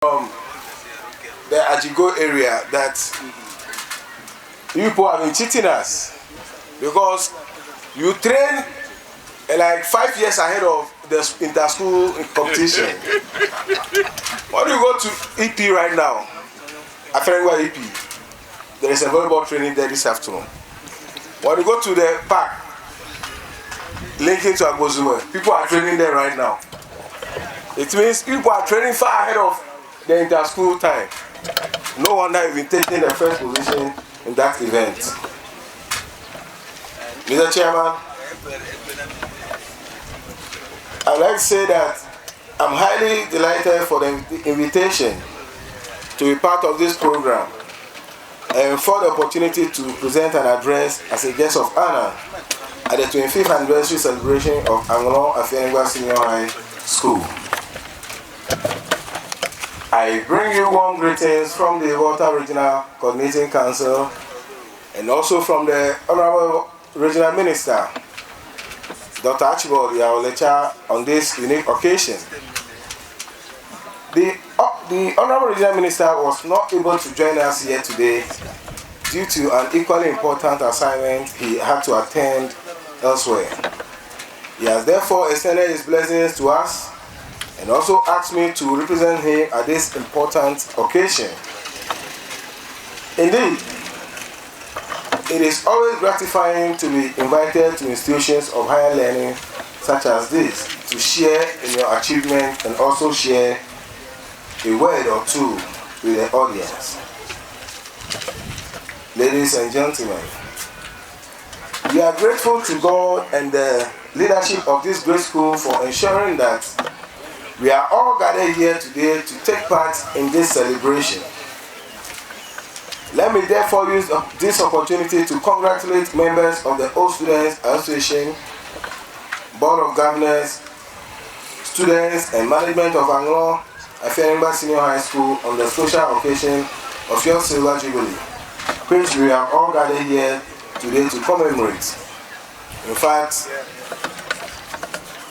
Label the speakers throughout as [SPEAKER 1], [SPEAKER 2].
[SPEAKER 1] from the Ajigo area that you people have been cheating us because you train like 5 years ahead of the inter-school competition. When you go to EP right now, Afenwa EP, there is a volleyball training there this afternoon. When you go to the park, linking to Agbozume, people are training there right now. It means people are training far ahead of the inter-school time. No wonder you've been taking the first position in that event. Mr. Chairman, I'd like to say that I'm highly delighted for the invitation to be part of this program and for the opportunity to present an address as a guest of honor at the 25th anniversary celebration of Anglong Afenwa Senior High School. I bring you warm greetings from the Volta Regional Coordinating Council and also from the Honorable Regional Minister, Dr. Archibald Yaolecha, on this unique occasion. The Honorable Regional Minister was not able to join us here today due to an equally important assignment he had to attend elsewhere. He has therefore extended his blessings to us and also asked me to represent him at this important occasion. Indeed, it is always gratifying to be invited to institutions of higher learning such as this to share in your achievement and also share a word or two with the audience. Ladies and gentlemen, we are grateful to God and the leadership of this great school for ensuring that we are all gathered here today to take part in this celebration. Let me therefore use this opportunity to congratulate members of the Old Students Association, Board of Governors, students and management of Anglong Afenwa Senior High School on the special occasion of your Silver Jubilee, which we are all gathered here today to commemorate. In fact,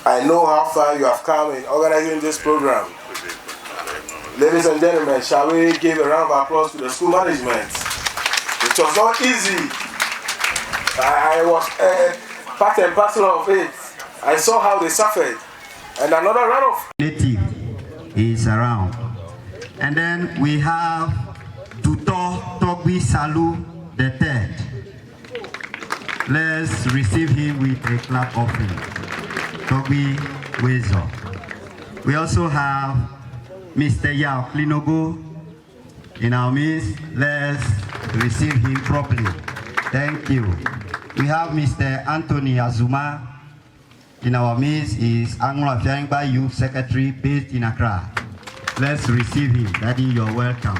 [SPEAKER 1] I know how far you have come in organizing this program. Ladies and gentlemen, shall we give a round of applause to the school management? It was not easy. I was part and parcel of it. I saw how they suffered. And another round of
[SPEAKER 2] native is around. And then we have Tutor Togbi Salu the third. Let's receive him with a clap of him. Togbi Wezo. We also have Mr. Yao Klinogo in our midst. Let's receive him properly. Thank you. We have Mr. Anthony Azuma in our midst. He is Anglong Afenwa Youth Secretary based in Accra. Let's receive him. Daddy, you're welcome.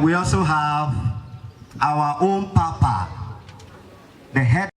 [SPEAKER 2] We also have our own Papa, the head